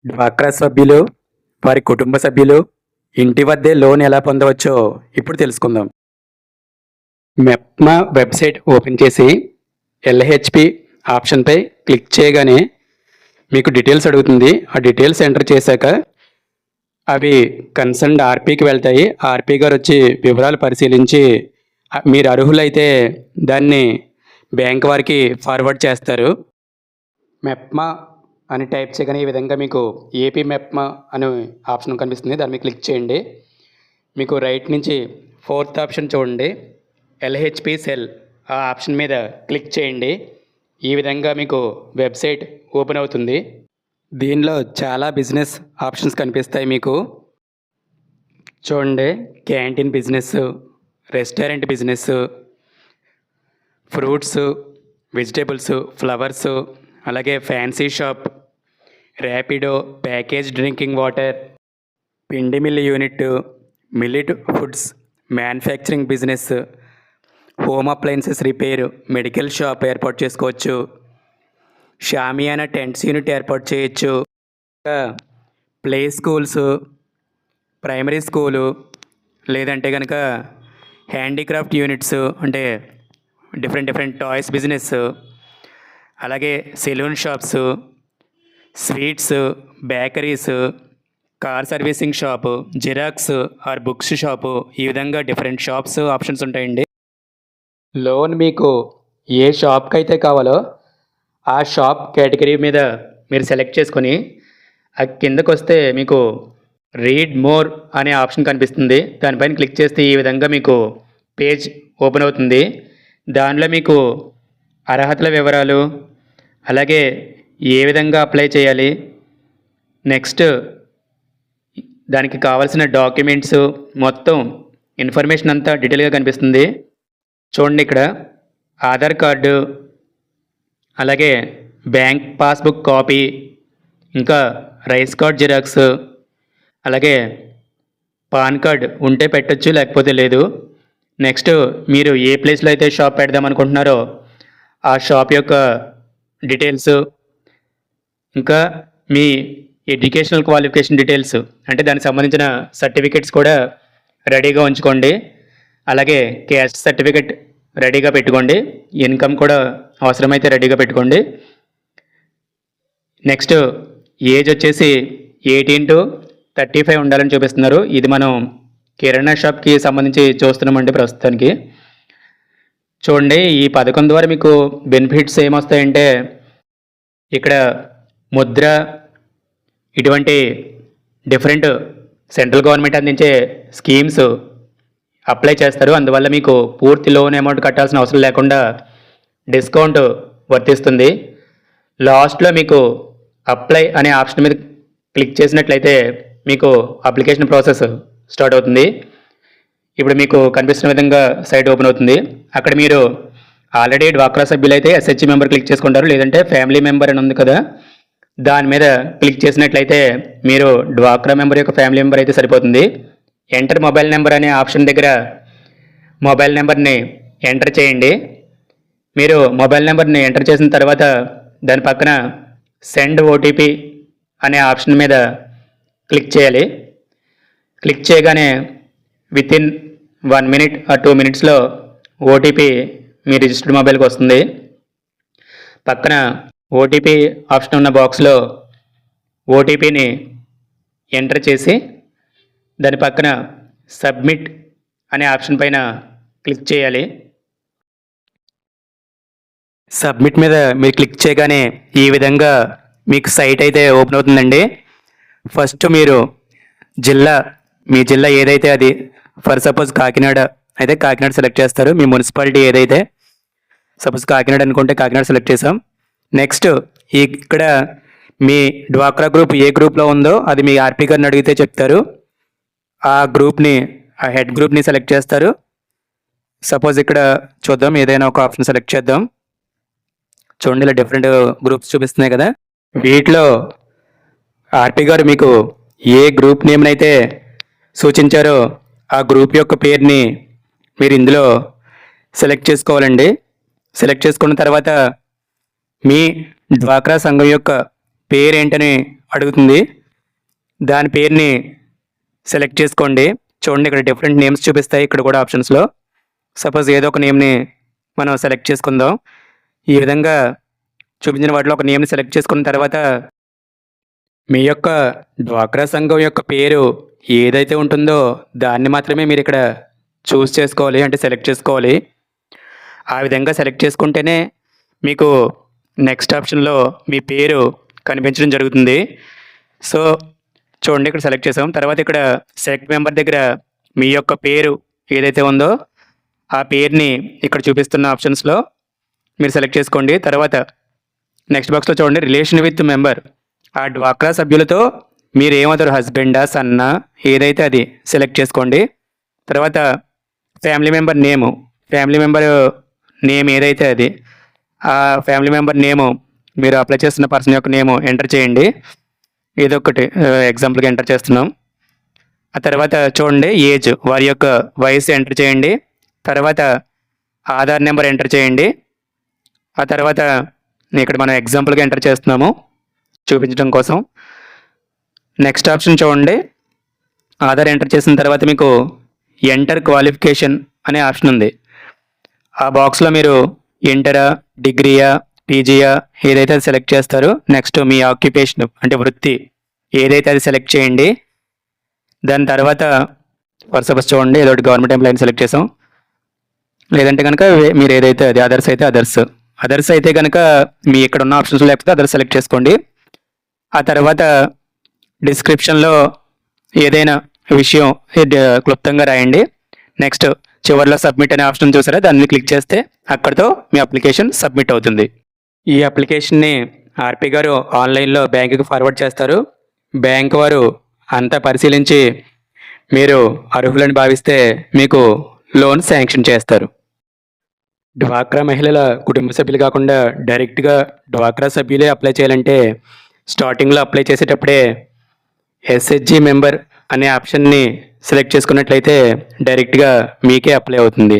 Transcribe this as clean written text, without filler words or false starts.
డ్వాక్రా సభ్యులు, వారి కుటుంబ సభ్యులు ఇంటి వద్దే లోన్ ఎలా పొందవచ్చో ఇప్పుడు తెలుసుకుందాం. మెప్మా వెబ్సైట్ ఓపెన్ చేసి ఎల్హెచ్పి ఆప్షన్పై క్లిక్ చేయగానే మీకు డీటెయిల్స్ అడుగుతుంది. ఆ డీటెయిల్స్ ఎంటర్ చేశాక అవి కన్సర్న్డ్ ఆర్పీకి వెళ్తాయి. ఆర్పీ గారు వచ్చి వివరాలు పరిశీలించి మీరు అర్హులైతే దాన్ని బ్యాంక్ వారికి ఫార్వర్డ్ చేస్తారు. మెప్మా అని టైప్ చేయగానే ఈ విధంగా మీకు ఏపీ మెప్మా అనే ఆప్షన్ కనిపిస్తుంది. దాన్ని మీద క్లిక్ చేయండి. మీకు రైట్ నుంచి ఫోర్త్ ఆప్షన్ చూడండి, ఎల్హెచ్పి సెల్. ఆ ఆప్షన్ మీద క్లిక్ చేయండి. ఈ విధంగా మీకు వెబ్సైట్ ఓపెన్ అవుతుంది. దీనిలో చాలా బిజినెస్ ఆప్షన్స్ కనిపిస్తాయి మీకు. చూడండి, canteen business, restaurant business, fruits, vegetables, flowers, అలాగే fancy shop, Rapido, package drinking water, పిండి mill unit, millet foods, manufacturing business, home appliances repair, medical shop ఏర్పాటు చేసుకోవచ్చు, షామియానా టెంట్స్ యూనిట్ ఏర్పాటు చేయొచ్చు, ప్లే స్కూల్స్, ప్రైమరీ స్కూలు, లేదంటే కనుక హ్యాండీక్రాఫ్ట్ యూనిట్స్ అంటే different toys business, అలాగే salon shops, sweets, bakeries, car servicing shop, xerox or books shop, ఈ విధంగా డిఫరెంట్ షాప్స్ ఆప్షన్స్ ఉంటాయండి. లోన్ మీకు ఏ షాప్కి అయితే కావాలో ఆ షాప్ కేటగిరీ మీద మీరు సెలెక్ట్ చేసుకొని ఆ కిందకు వస్తే మీకు రీడ్ మోర్ అనే ఆప్షన్ కనిపిస్తుంది. దానిపైన క్లిక్ చేస్తే ఈ విధంగా మీకు పేజ్ ఓపెన్ అవుతుంది. దానిలో మీకు అర్హతల వివరాలు, అలాగే ఏ విధంగా అప్లై చేయాలి, నెక్స్ట్ దానికి కావాల్సిన డాక్యుమెంట్స్, మొత్తం ఇన్ఫర్మేషన్ అంతా డీటెయిల్గా కనిపిస్తుంది. చూడండి, ఇక్కడ ఆధార్ కార్డు, అలాగే బ్యాంక్ పాస్బుక్ కాపీ, ఇంకా రైస్ కార్డ్ జిరాక్స్, అలాగే పాన్ కార్డ్ ఉంటే పెట్టచ్చు, లేకపోతే లేదు. నెక్స్ట్ మీరు ఏ ప్లేస్లో అయితే షాప్ పెడదాం అనుకుంటున్నారో ఆ షాప్ యొక్క డీటెయిల్స్, ఇంకా మీ ఎడ్యుకేషనల్ క్వాలిఫికేషన్ డీటెయిల్స్ అంటే దానికి సంబంధించిన సర్టిఫికెట్స్ కూడా రెడీగా ఉంచుకోండి. అలాగే క్యాస్ట్ సర్టిఫికెట్ రెడీగా పెట్టుకోండి. ఇన్కమ్ కూడా అవసరమైతే రెడీగా పెట్టుకోండి. నెక్స్ట్ ఏజ్ వచ్చేసి 18 to 35 ఉండాలని చూపిస్తున్నారు. ఇది మనం కిరాణా షాప్కి సంబంధించి చూస్తున్నామండి ప్రస్తుతానికి. చూడండి, ఈ పథకం ద్వారా మీకు బెనిఫిట్స్ ఏమొస్తాయంటే ఇక్కడ ముద్ర, ఇటువంటి డిఫరెంట్ సెంట్రల్ గవర్నమెంట్ అందించే స్కీమ్స్ అప్లై చేస్తారు. అందువల్ల మీకు పూర్తి లోన్ అమౌంట్ కట్టాల్సిన అవసరం లేకుండా డిస్కౌంట్ వర్తిస్తుంది. లాస్ట్లో మీకు అప్లై అనే ఆప్షన్ మీద క్లిక్ చేసినట్లయితే మీకు అప్లికేషన్ ప్రాసెస్ స్టార్ట్ అవుతుంది. ఇప్పుడు మీకు కనిపిస్తున్న విధంగా సైట్ ఓపెన్ అవుతుంది. అక్కడ మీరు ఆల్రెడీ డ్వాక్రా సభ్యులైతే ఎస్హెచ్ మెంబర్ క్లిక్ చేసుకుంటారు, లేదంటే ఫ్యామిలీ మెంబర్ అని ఉంది కదా, దాని మీద క్లిక్ చేసినట్లయితే మీరు డ్వాక్రా మెంబర్ యొక్క ఫ్యామిలీ మెంబర్ అయితే సరిపోతుంది. ఎంటర్ మొబైల్ నెంబర్ అనే ఆప్షన్ దగ్గర మొబైల్ నెంబర్ని ఎంటర్ చేయండి. మీరు మొబైల్ నెంబర్ని ఎంటర్ చేసిన తర్వాత దాని పక్కన సెండ్ ఓటీపీ అనే ఆప్షన్ మీద క్లిక్ చేయాలి. క్లిక్ చేయగానే వితిన్ 1 minute or 2 minutesలో ఓటీపీ మీ రిజిస్టర్డ్ మొబైల్కి వస్తుంది. పక్కన ఓటీపీ ఆప్షన్ ఉన్న బాక్స్లో ఓటీపీని ఎంటర్ చేసి దాని పక్కన సబ్మిట్ అనే ఆప్షన్ పైన క్లిక్ చేయాలి. సబ్మిట్ మీద మీరు క్లిక్ చేయగానే ఈ విధంగా మీకు సైట్ అయితే ఓపెన్ అవుతుందండి. ఫస్ట్ మీరు మీ జిల్లా ఏదైతే అది, ఫర్ సపోజ్ కాకినాడ అయితే కాకినాడ సెలెక్ట్ చేస్తారు. మీ మున్సిపాలిటీ ఏదైతే, సపోజ్ కాకినాడ అనుకుంటే కాకినాడ సెలెక్ట్ చేసాం. నెక్స్ట్ ఇక్కడ మీ డ్వాక్రా గ్రూప్ ఏ గ్రూప్లో ఉందో అది మీ ఆర్పీ గారిని అడిగితే చెప్తారు. ఆ గ్రూప్ని, ఆ హెడ్ గ్రూప్ని సెలెక్ట్ చేస్తారు. సపోజ్ ఇక్కడ చూద్దాం, ఏదైనా ఒక ఆప్షన్ సెలెక్ట్ చేద్దాం. చూడండి, ఇలా డిఫరెంట్ గ్రూప్స్ చూపిస్తున్నాయి కదా. వీటిలో ఆర్పీ గారు మీకు ఏ గ్రూప్ నేమ్ని అయితే సూచించారో ఆ గ్రూప్ యొక్క పేరుని మీరు ఇందులో సెలెక్ట్ చేసుకోవాలండి. సెలెక్ట్ చేసుకున్న తర్వాత మీ డ్వాక్రా సంఘం యొక్క పేరు ఏంటని అడుగుతుంది. దాని పేరుని సెలెక్ట్ చేసుకోండి. చూడండి ఇక్కడ డిఫరెంట్ నేమ్స్ చూపిస్తాయి ఇక్కడ కూడా ఆప్షన్స్లో. సపోజ్ ఏదో ఒక నేమ్ని మనం సెలెక్ట్ చేసుకుందాం. ఈ విధంగా చూపించిన వాటిలో ఒక నేమ్ని సెలెక్ట్ చేసుకున్న తర్వాత మీ యొక్క డ్వాక్రా సంఘం యొక్క పేరు ఏదైతే ఉంటుందో దాన్ని మాత్రమే మీరు ఇక్కడ చూస్ చేసుకోవాలి, అంటే సెలెక్ట్ చేసుకోవాలి. ఆ విధంగా సెలెక్ట్ చేసుకుంటేనే మీకు నెక్స్ట్ ఆప్షన్లో మీ పేరు కనిపించడం జరుగుతుంది. సో చూడండి ఇక్కడ సెలెక్ట్ చేసాం. తర్వాత ఇక్కడ సెలెక్ట్ మెంబర్ దగ్గర మీ యొక్క పేరు ఏదైతే ఉందో ఆ పేరుని ఇక్కడ చూపిస్తున్న ఆప్షన్స్లో మీరు సెలెక్ట్ చేసుకోండి. తర్వాత నెక్స్ట్ బాక్స్లో చూడండి రిలేషన్ విత్ మెంబర్. ఆ డ్వాక్రా సభ్యులతో మీరు ఏమవుతారు, హస్బెండా సన్నా ఏదైతే అది సెలెక్ట్ చేసుకోండి. తర్వాత ఫ్యామిలీ మెంబర్ నేమ్ ఏదైతే అది ఆ ఫ్యామిలీ మెంబర్ నేము మీరు అప్లై చేస్తున్న పర్సన్ యొక్క నేము ఎంటర్ చేయండి. ఏదో ఒకటి ఎగ్జాంపుల్గా ఎంటర్ చేస్తున్నాం. ఆ తర్వాత చూడండి ఏజ్, వారి యొక్క వయసు ఎంటర్ చేయండి. తర్వాత ఆధార్ నెంబర్ ఎంటర్ చేయండి. ఆ తర్వాత ఇక్కడ మనం ఎగ్జాంపుల్గా ఎంటర్ చేస్తున్నాము చూపించడం కోసం. నెక్స్ట్ ఆప్షన్ చూడండి, ఆధార్ ఎంటర్ చేసిన తర్వాత మీకు ఎంటర్ క్వాలిఫికేషన్ అనే ఆప్షన్ ఉంది. ఆ బాక్స్లో మీరు ఇంటరా, డిగ్రీయా, పీజీయా ఏదైతే అది సెలెక్ట్ చేస్తారో, నెక్స్ట్ మీ ఆక్యుపేషన్ అంటే వృత్తి ఏదైతే అది సెలెక్ట్ చేయండి. దాని తర్వాత ఫర్ సపోజ్ చూడండి ఏదో ఒకటి గవర్నమెంట్ ఎంప్లాయీని సెలెక్ట్ చేసాం. లేదంటే కనుక మీరు ఏదైతే అది అదర్స్ అయితే అదర్స్ అయితే కనుక మీ ఇక్కడ ఉన్న ఆప్షన్స్ లేకపోతే అదర్స్ సెలెక్ట్ చేసుకోండి. ఆ తర్వాత డిస్క్రిప్షన్లో ఏదైనా విషయం క్లుప్తంగా రాయండి. నెక్స్ట్ చివరిలో సబ్మిట్ అనే ఆప్షన్ చూసారా, దాన్ని క్లిక్ చేస్తే అక్కడితో మీ అప్లికేషన్ సబ్మిట్ అవుతుంది. ఈ అప్లికేషన్ని ఆర్పి గారు ఆన్లైన్లో బ్యాంకుకి ఫార్వర్డ్ చేస్తారు. బ్యాంక్ వారు అంతా పరిశీలించి మీరు అర్హులని భావిస్తే మీకు లోన్ శాంక్షన్ చేస్తారు. డ్వాక్రా మహిళల కుటుంబ సభ్యులు కాకుండా డైరెక్ట్గా డ్వాక్రా సభ్యులే అప్లై చేయాలంటే స్టార్టింగ్లో అప్లై చేసేటప్పుడే ఎస్హెచ్జి మెంబర్ అనే ఆప్షన్ని సెలెక్ట్ చేసుకున్నట్లయితే డైరెక్ట్గా మీకే అప్లై అవుతుంది.